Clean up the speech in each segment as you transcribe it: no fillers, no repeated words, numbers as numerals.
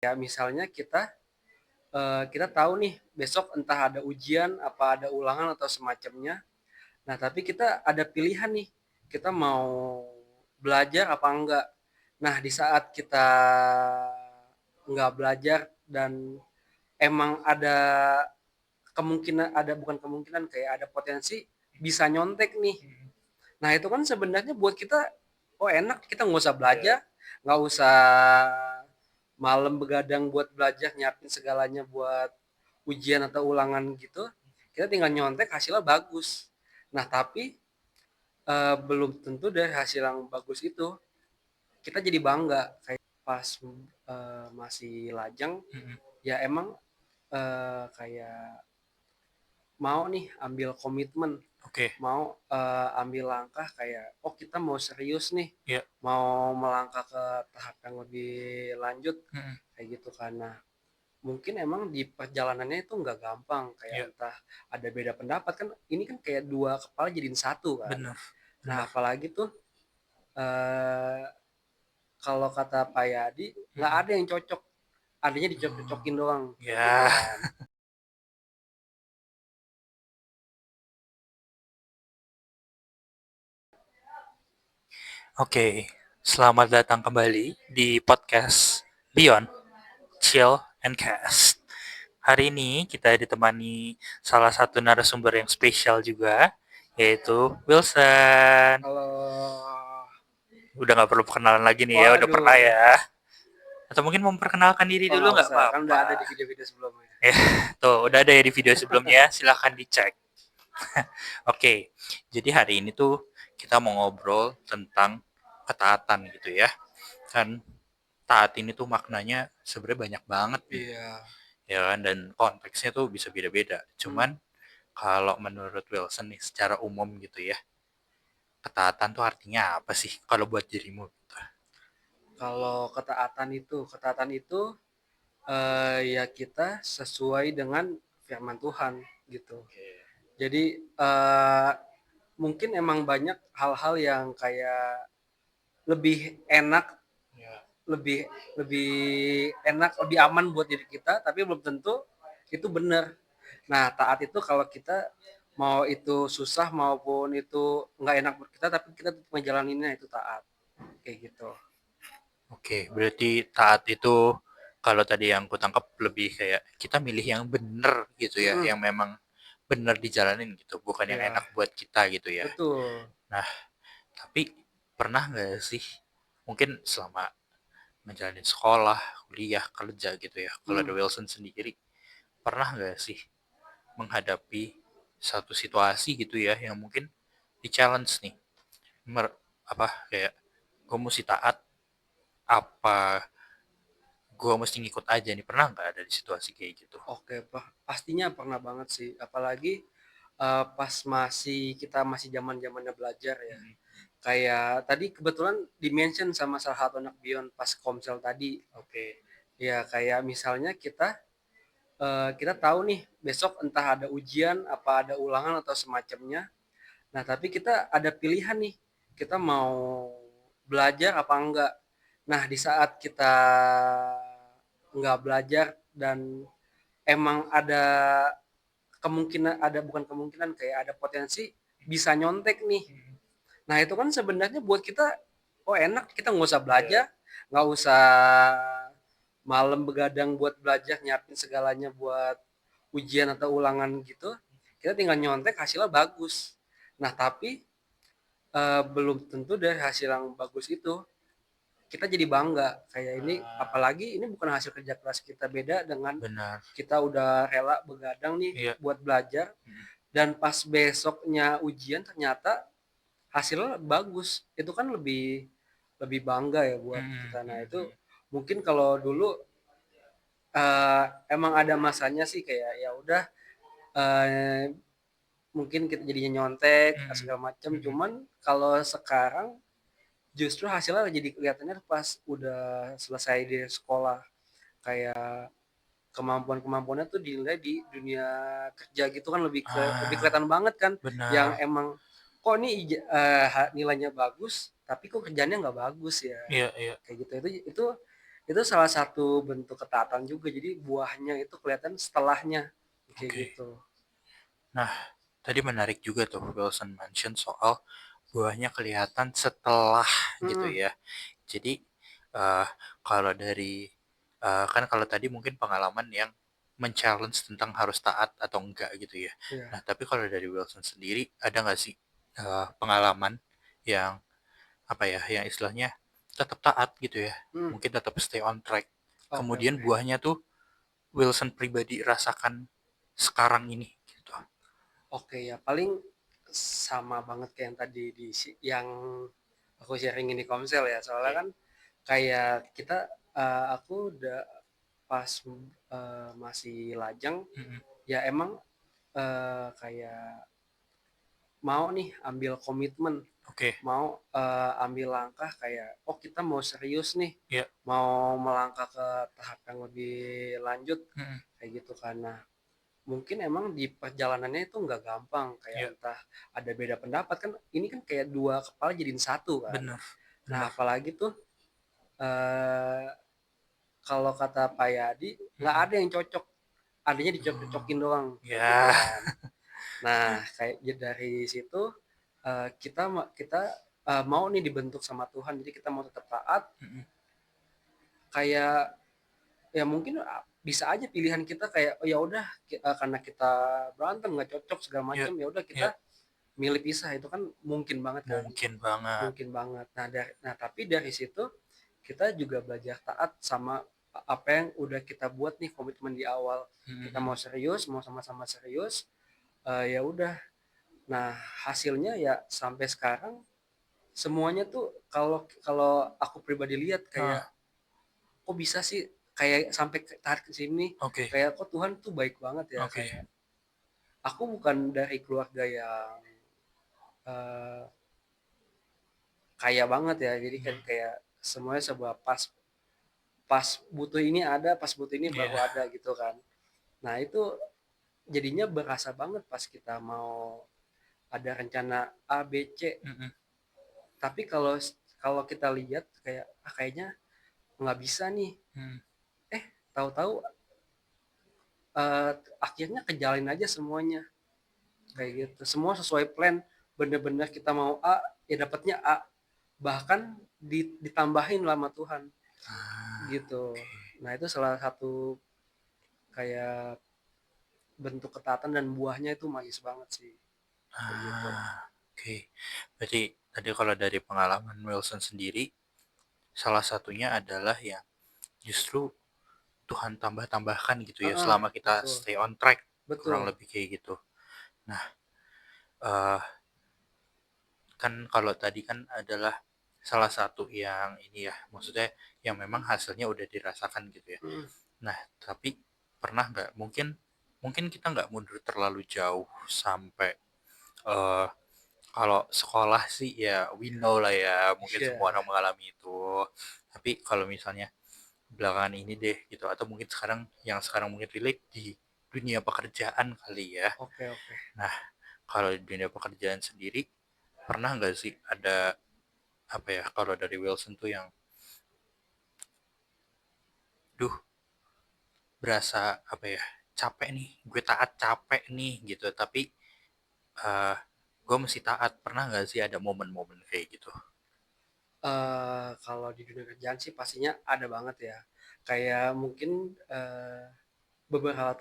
Ya misalnya kita tahu nih besok entah ada ujian, apa ada ulangan atau semacamnya. Nah, tapi kita ada pilihan nih, kita mau belajar apa enggak. Nah, di saat kita nggak belajar dan emang ada kemungkinan, ada bukan kemungkinan, kayak ada potensi bisa nyontek nih. Nah, itu kan sebenarnya buat kita, oh enak, kita nggak usah belajar, nggak usah malam begadang buat belajar, nyiapin segalanya buat ujian atau ulangan gitu. Kita tinggal nyontek, hasilnya bagus. Nah, tapi belum tentu dari hasil yang bagus itu kita jadi bangga. Kayak pas masih lajang, ya emang kayak mau nih ambil komitmen, Oke, mau ambil langkah kayak, oh kita mau serius nih, ya. mau melangkah ke tahap yang lebih lanjut, Mm-mm. kayak gitu. Karena mungkin emang di perjalanannya itu nggak gampang, kayak Ya, entah ada beda pendapat kan, ini kan kayak dua kepala jadiin satu kan. benar, Nah, benar. apalagi tuh eh, kalau kata Pak Yadi, nggak Mm-mm. ada yang cocok, adanya Oh, dicocok-cocokin doang, kayak gitu ya. kan. Oke, selamat datang kembali di podcast Beyond Chill and Cast. Hari ini kita ditemani salah satu narasumber yang spesial juga, yaitu Wilson. Kalau Udah nggak perlu perkenalan lagi nih ya, udah pernah waduh, ya. Atau mungkin memperkenalkan diri oh dulu nggak nggak usah, kan udah apa-apa. ada di video-video sebelumnya. Ya, tuh udah ada ya di video sebelumnya, silahkan dicek. Oke, jadi hari ini tuh kita mau ngobrol tentang ketaatan gitu ya. Kan taat ini tuh maknanya sebenarnya banyak banget nih, Iya. ya kan? Dan konteksnya tuh bisa beda-beda. Hmm. Cuman kalau menurut Wilson nih secara umum gitu ya, ketaatan tuh artinya apa sih kalau buat dirimu gitu? Kalau ketaatan itu ya kita sesuai dengan firman Tuhan gitu. Oke. Jadi mungkin emang banyak hal-hal yang kayak lebih enak, Ya. lebih lebih enak, lebih aman buat diri kita, tapi belum tentu itu benar. Nah, taat itu kalau kita mau itu susah maupun itu nggak enak buat kita, tapi kita tetap ngejalaninnya, itu taat, kayak gitu. Oke, berarti taat itu kalau tadi yang ku tangkap lebih kayak kita milih yang bener gitu ya, Mm-mm. yang memang bener dijalanin gitu, bukan yang Ya, enak buat kita gitu ya. betul. Nah, tapi pernah nggak sih mungkin selama menjalani sekolah, kuliah, kerja gitu ya, kalau Mm. ada Wilson sendiri, pernah nggak sih menghadapi satu situasi gitu ya yang mungkin di challenge nih, apa kayak gue mesti taat apa gue mesti ngikut aja nih, pernah nggak ada di situasi kayak gitu? Oke, pastinya pernah banget sih. Apalagi pas kita masih zaman-zamannya belajar ya. Hmm. Kayak tadi kebetulan dimention sama salah satu anak Bion pas Komsel tadi. Oke. Ya kayak misalnya kita tahu nih besok entah ada ujian, apa ada ulangan atau semacamnya. Nah, tapi kita ada pilihan nih, kita mau belajar apa enggak. Nah, di saat kita nggak belajar dan emang ada kemungkinan, ada bukan kemungkinan, kayak ada potensi bisa nyontek nih. Nah, itu kan sebenarnya buat kita, oh enak, kita nggak usah Ya. belajar, nggak usah malam begadang buat belajar, nyiapin segalanya buat ujian atau ulangan gitu. Kita tinggal nyontek, hasilnya bagus. Nah, tapi belum tentu dari hasil yang bagus itu kita jadi bangga. Kayak ini, Ah, apalagi ini bukan hasil kerja keras kita, beda dengan benar. kita udah rela begadang nih Iya. buat belajar, Hmm. dan pas besoknya ujian ternyata hasilnya bagus. Itu kan lebih lebih bangga ya buat Hmm. kita. Nah, Hmm. itu Hmm. mungkin kalau dulu emang ada masanya sih, kayak ya udah, eh, mungkin kita jadinya nyontek Hmm. segala macam. Hmm. Cuman kalau sekarang justru hasilnya jadi kelihatannya pas udah selesai di sekolah. Kayak kemampuan-kemampuannya tuh dinilai di dunia kerja gitu kan, lebih Ah, kelihatan banget kan. Yang benar. emang kok ini nilainya bagus tapi kok kerjanya nggak bagus ya, Iya, iya. kayak gitu. Itu itu salah satu bentuk ketaatan juga, jadi buahnya itu kelihatan setelahnya, kayak Oke. gitu. Nah, tadi menarik juga tuh Wilson mention soal buahnya kelihatan setelah gitu Mhm, ya. Jadi eh, kalau dari kan kalau tadi mungkin pengalaman yang men-challenge tentang harus taat atau enggak gitu ya. iya, Nah, tapi kalau dari Wilson sendiri ada nggak sih pengalaman yang apa ya, yang istilahnya tetap taat gitu ya, mhm, mungkin tetap stay on track. oke Kemudian oke. buahnya tuh Wilson pribadi rasakan sekarang ini gitu. Oke ya, paling sama banget kayak yang tadi yang aku sharing di Komsel ya, soalnya Oke. kan kayak kita, aku udah pas, masih lajang, Mm-mm. ya emang, kayak mau nih ambil komitmen, Oke. mau, ambil langkah kayak, oh kita mau serius nih, Ya. mau melangkah ke tahap yang lebih lanjut, Mm-mm. kayak gitu kan. Nah, mungkin emang di perjalanannya itu nggak gampang, kayak Ya. entah ada beda pendapat kan, ini kan kayak dua kepala jadiin satu kan. Bener. Nah, Bener. apalagi tuh, eh, kalau kata Pak Yadi, nggak Mm-mm. ada yang cocok, adanya Oh, dicocok-cocokin doang, kayak gitu ya. kan. Nah, kayak dari situ, kita mau nih dibentuk sama Tuhan, jadi kita mau tetap taat, Mm-mm. kayak ya mungkin bisa aja pilihan kita kayak oh ya udah karena kita berantem nggak cocok segala Ya. macam, ya udah kita Ya. milih pisah, itu kan mungkin banget kan, Mungkin banget. mungkin banget. Nah tapi dari situ kita juga belajar taat sama apa yang udah kita buat nih komitmen di awal, kita Mm-mm. mau serius, mau sama-sama serius, ya udah. Nah hasilnya ya sampai sekarang semuanya tuh kalau kalau aku pribadi lihat kayak Ah, kok bisa sih kayak sampai tarik ke sini, oke. kayak kok Tuhan tuh baik banget ya, Oke. kayak aku bukan dari keluarga yang eh, kaya banget ya, jadi kan Mm. kayak semuanya sebuah pas pas butuh ini ada, pas butuh ini baru Iya. ada gitu kan. Nah itu jadinya berasa banget pas kita mau ada rencana A B C, Mm-mm. tapi kalau kalau kita lihat kayak kayaknya nggak bisa nih, Mm. eh tahu-tahu eh, akhirnya kejalin aja semuanya, kayak Oke. gitu semua sesuai plan, bener-bener kita mau A ya dapatnya A, bahkan ditambahin lama Tuhan Ah, gitu. oke. Nah itu salah satu kayak bentuk ketaatan dan buahnya itu magis banget sih, kayak gitu. Oke. Berarti tadi kalau dari pengalaman Wilson sendiri, salah satunya adalah yang justru Tuhan tambah-tambahkan gitu ya Heeh, selama kita betul stay on track, kurang betul. lebih kayak gitu. Nah, eh kan kalau tadi kan adalah salah satu yang ini ya, maksudnya yang memang hasilnya udah dirasakan gitu ya. Mm, Nah, tapi pernah nggak mungkin mungkin kita nggak mundur terlalu jauh sampai eh kalau sekolah sih ya we know lah ya, mungkin semua yeah. orang mengalami itu. Tapi kalau misalnya belakangan ini deh gitu, atau mungkin sekarang mungkin relate di dunia pekerjaan kali ya. Oke oke. Nah, kalau di dunia pekerjaan sendiri pernah nggak sih ada apa ya, kalau dari Wilson tuh yang duh berasa apa ya, capek nih gue taat, capek nih gitu, tapi eh gue mesti taat. Pernah nggak sih ada momen-momen kayak gitu? Kalau di dunia kerjaan sih pastinya ada banget ya, kayak mungkin beberapa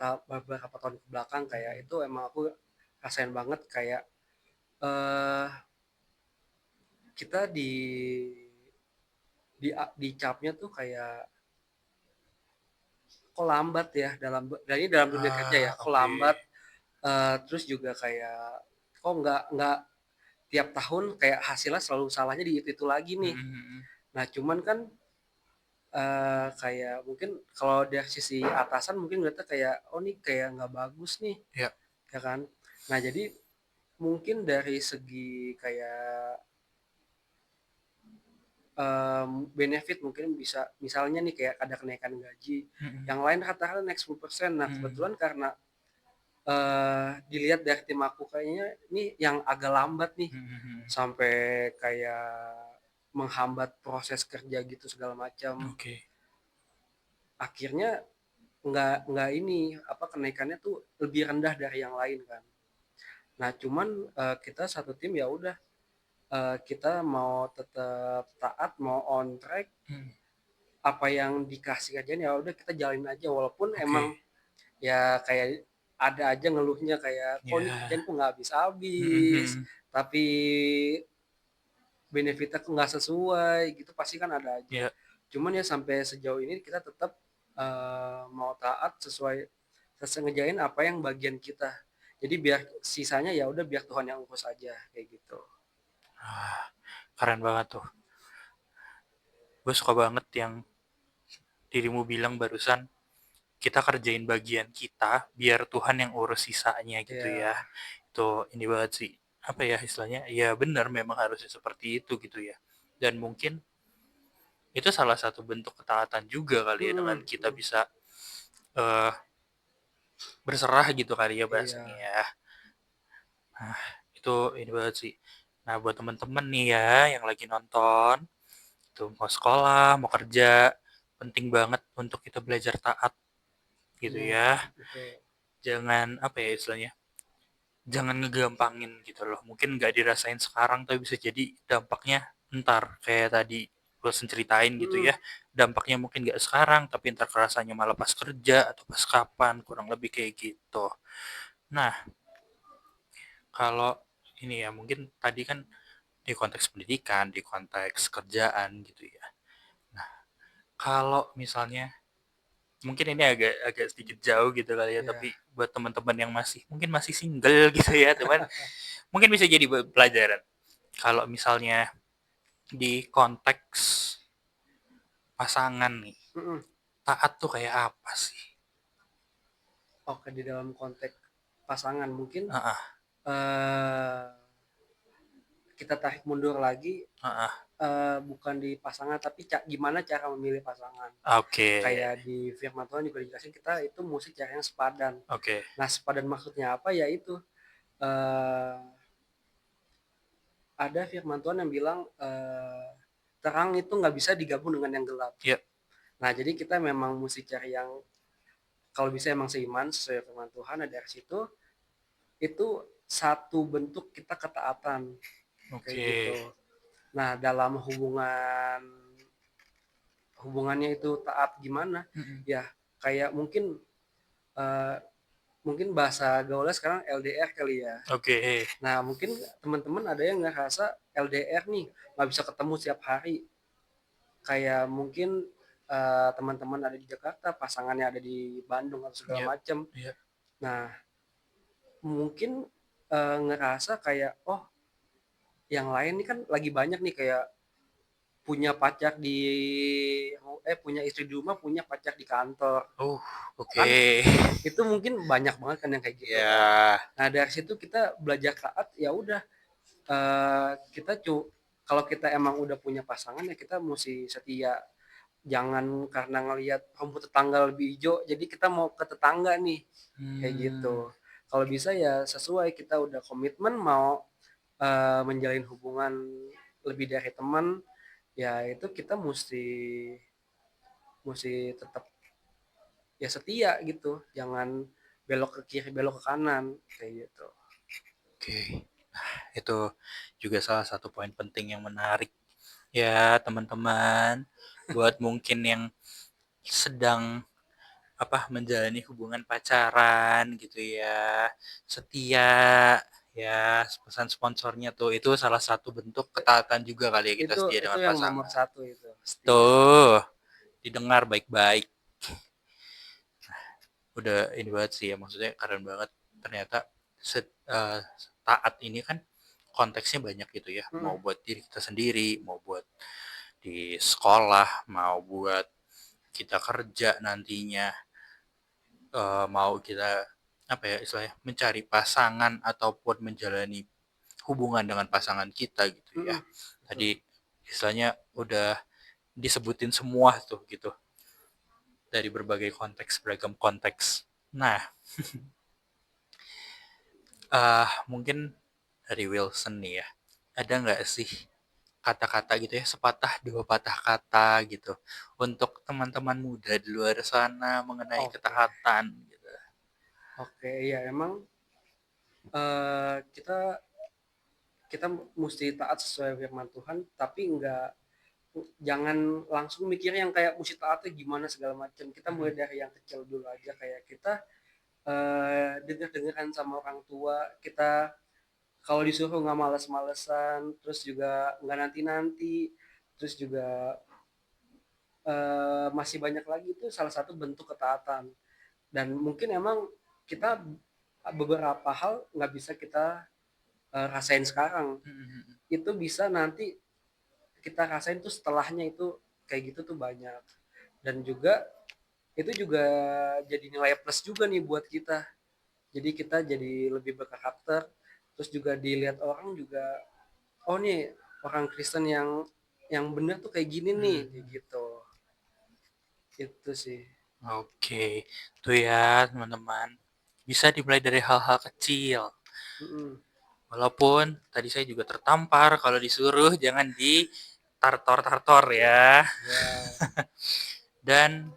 tahun ke belakang kayak Mm-mm. itu emang aku rasain banget kayak eh kita di capnya tuh kayak kok lambat ya dalam dunia kerja ya, kok Oke. lambat, terus juga kayak kok nggak tiap tahun kayak hasilnya selalu salahnya di itu lagi nih. Mm-mm. Nah cuman kan kayak mungkin kalau dari sisi atasan mungkin ngeliatnya kayak oh nih kayak nggak bagus nih, Ya. ya kan. Nah jadi mungkin dari segi kayak benefit mungkin bisa misalnya nih kayak ada kenaikan gaji, Mm-mm. yang lain rata-rata naik 10%. Nah Mm-mm. kebetulan karena dilihat dari tim aku kayaknya ini yang agak lambat nih, Mm-mm. sampai kayak menghambat proses kerja gitu segala macam. Oke. akhirnya nggak ini apa kenaikannya tuh lebih rendah dari yang lain kan. Nah cuman kita satu tim ya udah, kita mau tetap taat, mau on track, Hmm, apa yang dikasih aja ya udah kita jalin aja walaupun oke. emang ya kayak ada aja ngeluhnya kayak kok ini Ya. kerjaan kok nggak habis-habis, Mhm. tapi benefitnya kok nggak sesuai gitu pasti kan ada aja. Ya. Cuman ya sampai sejauh ini kita tetap mau taat sesuai sesuai ngejain apa yang bagian kita. Jadi biar sisanya ya udah biar Tuhan yang urus aja kayak gitu. Ah, keren banget tuh. Gue suka banget yang dirimu bilang barusan, kita kerjain bagian kita biar Tuhan yang urus sisanya gitu ya. Ya, Itu ini banget sih. Apa ya istilahnya? Ya benar memang harusnya seperti itu gitu ya. Dan mungkin itu salah satu bentuk ketaatan juga kali ya dengan mm-mm, kita bisa eh, berserah gitu kali ya bahasanya iya, ya. Nah, itu ini banget sih. Nah, buat teman-teman nih ya yang lagi nonton, itu mau sekolah, mau kerja, penting banget untuk kita belajar taat gitu iya, ya. betul. Jangan apa ya istilahnya? Jangan ngegampangin gitu loh. Mungkin nggak dirasain sekarang tapi bisa jadi dampaknya ntar kayak tadi bosan ceritain gitu Mm-mm, ya. Dampaknya mungkin nggak sekarang tapi ntar kerasanya malah pas kerja atau pas kapan kurang lebih kayak gitu. Nah, kalau ini ya mungkin tadi kan di konteks pendidikan, di konteks kerjaan gitu ya. Nah, kalau misalnya mungkin ini agak agak sedikit jauh gitu kali ya, iya, tapi buat teman-teman yang mungkin masih single gitu ya, teman, mungkin bisa jadi pelajaran. Kalau misalnya di konteks pasangan nih, mm-mm. taat tuh kayak apa sih? Oke di dalam konteks pasangan mungkin Heeh, eh kita tarik mundur lagi, heeh. bukan di pasangan tapi gimana cara memilih pasangan. Oke, Kayak di firman Tuhan juga dijelasin kita itu mesti cari yang sepadan. oke. Nah sepadan maksudnya apa ya itu, eh, ada firman Tuhan yang bilang terang itu nggak bisa digabung dengan yang gelap. Ya, Nah jadi kita memang mesti cari yang kalau bisa emang seiman sesuai firman Tuhan. Nah dari situ itu satu bentuk kita ketaatan kayak oke. gitu. Nah dalam hubungannya itu taat gimana Mm-mm. ya, kayak eh, mungkin bahasa gaulnya sekarang LDR kali ya. Oke. Nah mungkin teman-teman ada yang ngerasa LDR nih nggak bisa ketemu setiap hari, kayak mungkin teman-teman ada di Jakarta pasangannya ada di Bandung atau segala Ya, macam. ya. Nah mungkin ngerasa kayak oh yang lain nih kan lagi banyak nih kayak punya pacar di punya istri di rumah, punya pacar di kantor Oh, oke. kan. Itu mungkin banyak banget kan yang kayak gitu kan. Ya. Nah dari situ kita belajar taat ya udah, kita kalau kita emang udah punya pasangan ya kita mesti setia, jangan karena ngelihat rumput tetangga lebih hijau jadi kita mau ke tetangga nih kayak Hmm, gitu. Kalau bisa ya sesuai kita udah komitmen mau menjalin hubungan lebih dari teman, ya itu kita mesti mesti tetap ya setia gitu, jangan belok ke kiri belok ke kanan kayak gitu. oke. Itu juga salah satu poin penting yang menarik ya teman-teman, buat mungkin yang sedang apa menjalani hubungan pacaran gitu ya, setia ya, pesan sponsornya tuh itu salah satu bentuk ketaatan juga kali ya kita setia Itu dengan yang nomor pasangan. satu itu setia. Tuh, didengar baik-baik. Udah ini banget sih ya, maksudnya keren banget ternyata taat ini kan konteksnya banyak gitu ya, mau Hmm, buat diri kita sendiri, mau buat di sekolah, mau buat kita kerja nantinya, mau kita apa ya istilahnya mencari pasangan ataupun menjalani hubungan dengan pasangan kita gitu ya. hmm, betul. Tadi istilahnya udah disebutin semua tuh gitu dari berbagai konteks, beragam konteks. Nah, mungkin dari Wilson nih ya, ada nggak sih kata-kata gitu ya, sepatah dua patah kata gitu untuk teman-teman muda di luar sana mengenai Oke, ketaatan gitu. oke, ya emang kita kita mesti taat sesuai firman Tuhan, tapi jangan langsung mikir yang kayak mesti taatnya gimana segala macam. Kita mulai dari yang kecil dulu aja, kayak kita dengar-dengaran sama orang tua, kita kalau disuruh nggak males-malesan, terus juga nggak nanti-nanti, terus juga masih banyak lagi, itu salah satu bentuk ketaatan. Dan mungkin emang kita beberapa hal nggak bisa kita rasain sekarang, itu bisa nanti kita rasain tuh setelahnya, itu kayak gitu tuh banyak. Dan juga itu juga jadi nilai plus juga nih buat kita, jadi kita jadi lebih berkarakter, terus juga dilihat orang juga, oh nih orang Kristen yang bener tuh kayak gini nih, kayak gitu. Itu sih. Oke, tuh ya teman-teman. Bisa dimulai dari hal-hal kecil. Mm-mm. Walaupun tadi saya juga tertampar kalau disuruh jangan di tartor-tartor ya. Ya. Dan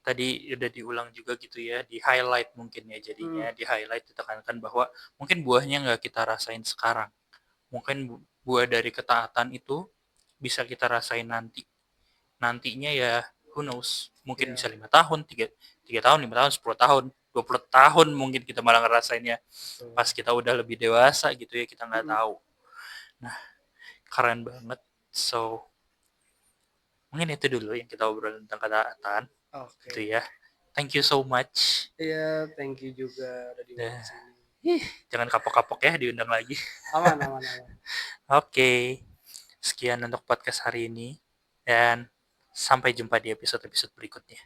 tadi udah diulang juga gitu ya, di highlight mungkin ya jadinya, Mm. di highlight ditekankan bahwa mungkin buahnya nggak kita rasain sekarang. Mungkin buah dari ketaatan itu bisa kita rasain nanti. Nantinya ya who knows, mungkin bisa Ya. 5 tahun, tiga tahun, 5 tahun, 10 tahun, 20 tahun mungkin kita malah ngerasainnya Betul. pas kita udah lebih dewasa gitu ya, kita nggak Mm-mm. tahu. Nah, keren banget. So, mungkin itu dulu yang kita obrolin tentang ketaatan gitu Oke. ya. Thank you so much. Iya, thank you juga udah diundang Dah. sini. Jangan kapok-kapok ya diundang lagi. Aman, aman, aman. Oke. Sekian untuk podcast hari ini dan sampai jumpa di episode-episode berikutnya.